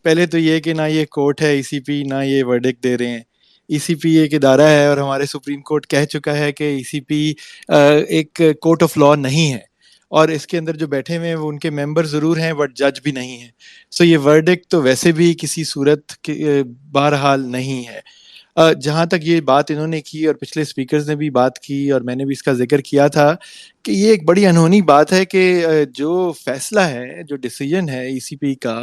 پہلے تو یہ کہ نہ یہ کورٹ ہے ای سی پی، نہ یہ ورڈکٹ دے رہے ہیں. ای سی پی ایک ادارہ ہے اور ہمارے سپریم کورٹ کہہ چکا ہے کہ ای سی پی ایک کورٹ آف لا نہیں ہے، اور اس کے اندر جو بیٹھے ہوئے ہیں وہ ان کے ممبر ضرور ہیں بٹ جج بھی نہیں ہیں. سو یہ ورڈکٹ تو ویسے بھی کسی صورت بہرحال نہیں ہے. جہاں تک یہ بات انہوں نے کی اور پچھلے اسپیکرز نے بھی بات کی اور میں نے بھی اس کا ذکر کیا تھا کہ یہ ایک بڑی انہونی بات ہے کہ جو فیصلہ ہے، جو ڈیسیجن ہے ای سی پی کا،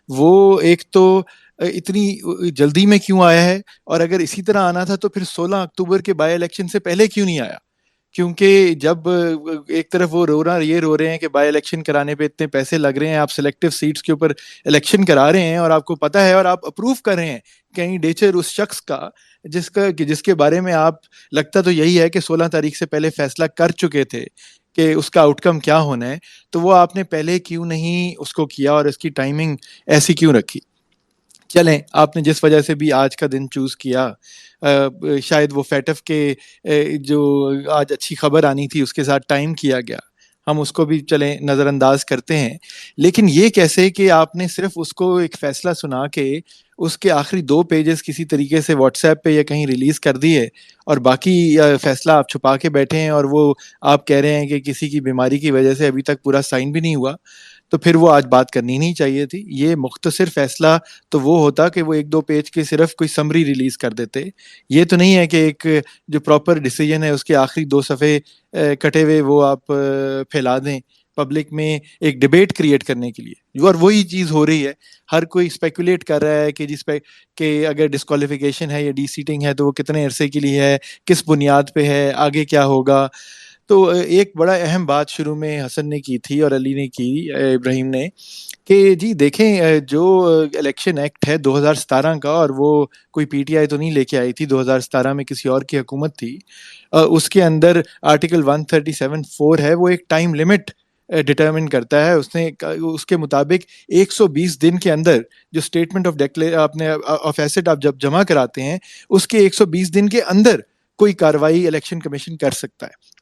وہ ایک تو اتنی جلدی میں کیوں آیا ہے، اور اگر اسی طرح آنا تھا تو پھر 16 اکتوبر کے بائی الیکشن سے پہلے کیوں نہیں آیا؟ کیونکہ جب ایک طرف وہ رو رہے ہیں کہ بائی الیکشن کرانے پہ اتنے پیسے لگ رہے ہیں، آپ سلیکٹو سیٹس کے اوپر الیکشن کرا رہے ہیں اور آپ کو پتہ ہے اور آپ اپروو کر رہے ہیں کینڈیڈیچر اس شخص کا جس کے بارے میں آپ لگتا تو یہی ہے کہ 16 تاریخ سے پہلے فیصلہ کر چکے تھے کہ اس کا آؤٹ کم کیا ہونا ہے، تو وہ آپ نے پہلے کیوں نہیں اس کو کیا اور اس کی ٹائمنگ ایسی کیوں رکھی؟ چلیں، آپ نے جس وجہ سے بھی آج کا دن چوز کیا، شاید وہ فیٹف کے جو آج اچھی خبر آنی تھی اس کے ساتھ ٹائم کیا گیا، ہم اس کو بھی چلیں نظر انداز کرتے ہیں. لیکن یہ کیسے کہ آپ نے صرف اس کو ایک فیصلہ سنا کے اس کے آخری 2 پیجز کسی طریقے سے واٹس ایپ پہ یا کہیں ریلیز کر دیے اور باقی فیصلہ آپ چھپا کے بیٹھے ہیں، اور وہ آپ کہہ رہے ہیں کہ کسی کی بیماری کی وجہ سے ابھی تک پورا سائن بھی نہیں ہوا، تو پھر وہ آج بات کرنی نہیں چاہیے تھی. یہ مختصر فیصلہ تو وہ ہوتا کہ وہ 1-2 پیج کے صرف کوئی سمری ریلیز کر دیتے. یہ تو نہیں ہے کہ ایک جو پراپر ڈیسیجن ہے اس کے آخری 2 صفحے کٹے ہوئے وہ آپ پھیلا دیں پبلک میں ایک ڈیبیٹ کریٹ کرنے کے لیے. اور وہی چیز ہو رہی ہے، ہر کوئی اسپیکولیٹ کر رہا ہے کہ جس پہ کہ اگر ڈسکوالیفیکیشن ہے یا ڈی سیٹنگ ہے تو وہ کتنے عرصے کے لیے ہے، کس بنیاد پہ ہے، آگے کیا ہوگا. تو ایک بڑا اہم بات شروع میں حسن نے کی تھی اور علی نے کی، ابراہیم نے، کہ جی دیکھیں جو الیکشن ایکٹ ہے 2017 کا، اور وہ کوئی پی ٹی آئی تو نہیں لے کے آئی تھی، 2017 میں کسی اور کی حکومت تھی، اس کے اندر آرٹیکل 137(4) ہے، وہ ایک ٹائم لمٹ ڈٹرمن کرتا ہے. اس کے مطابق 120 دن کے اندر جو اسٹیٹمنٹ آف ایسٹ آپ جب جمع کراتے ہیں، اس کے 120 دن کے اندر کوئی کارروائی الیکشن کمیشن کر سکتا ہے.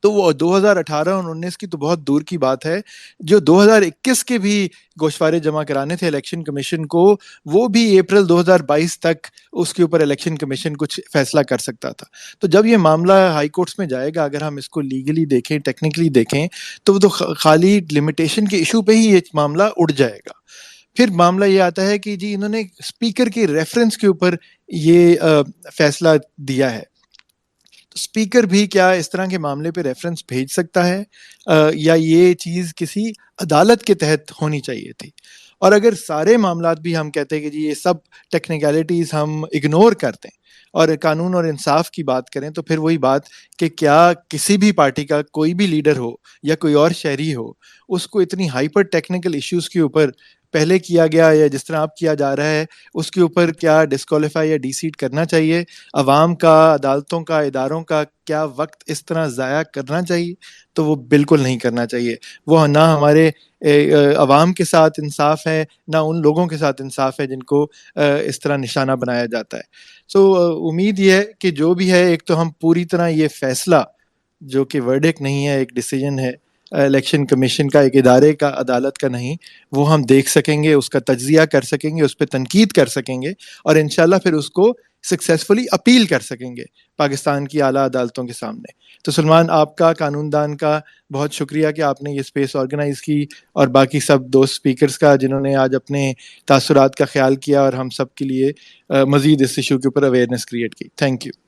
تو وہ 2018 اور 19 کی تو بہت دور کی بات ہے، جو 2021 کے بھی گوشوارے جمع کرانے تھے الیکشن کمیشن کو، وہ بھی اپریل 2022 تک اس کے اوپر الیکشن کمیشن کچھ فیصلہ کر سکتا تھا. تو جب یہ معاملہ ہائی کورٹس میں جائے گا، اگر ہم اس کو لیگلی دیکھیں، ٹیکنیکلی دیکھیں، تو وہ تو خالی لمیٹیشن کے ایشو پہ ہی یہ معاملہ اڑ جائے گا. پھر معاملہ یہ آتا ہے کہ جی انہوں نے اسپیکر کے ریفرنس کے اوپر یہ فیصلہ دیا ہے. اسپیکر بھی کیا اس طرح کے معاملے پہ ریفرنس بھیج سکتا ہے، یا یہ چیز کسی عدالت کے تحت ہونی چاہیے تھی؟ اور اگر سارے معاملات بھی ہم کہتے ہیں کہ جی یہ سب ٹیکنیکلٹیز ہم اگنور کرتے ہیں اور قانون اور انصاف کی بات کریں، تو پھر وہی بات کہ کیا کسی بھی پارٹی کا کوئی بھی لیڈر ہو یا کوئی اور شہری ہو، اس کو اتنی ہائپر ٹیکنیکل ایشوز کے اوپر پہلے کیا گیا یا جس طرح اب کیا جا رہا ہے اس کے اوپر کیا ڈسکوالیفائی یا ڈی سیٹ کرنا چاہیے؟ عوام کا، عدالتوں کا، اداروں کا کیا وقت اس طرح ضائع کرنا چاہیے؟ تو وہ بالکل نہیں کرنا چاہیے. وہ نہ ہمارے عوام کے ساتھ انصاف ہے، نہ ان لوگوں کے ساتھ انصاف ہے جن کو اس طرح نشانہ بنایا جاتا ہے. سو امید یہ ہے کہ جو بھی ہے، ایک تو ہم پوری طرح یہ فیصلہ جو کہ ورڈکٹ نہیں ہے، ایک ڈیسیجن ہے الیکشن کمیشن کا، ایک ادارے کا، عدالت کا نہیں، وہ ہم دیکھ سکیں گے، اس کا تجزیہ کر سکیں گے، اس پہ تنقید کر سکیں گے، اور انشاءاللہ پھر اس کو سکسیسفلی اپیل کر سکیں گے پاکستان کی اعلیٰ عدالتوں کے سامنے. تو سلمان، آپ کا، قانون دان کا بہت شکریہ کہ آپ نے یہ اسپیس آرگنائز کی، اور باقی سب دوست اسپیکرز کا جنہوں نے آج اپنے تاثرات کا خیال کیا اور ہم سب کے لیے مزید اس ایشو کے اوپر اویئرنیس کریٹ کی. Thank you.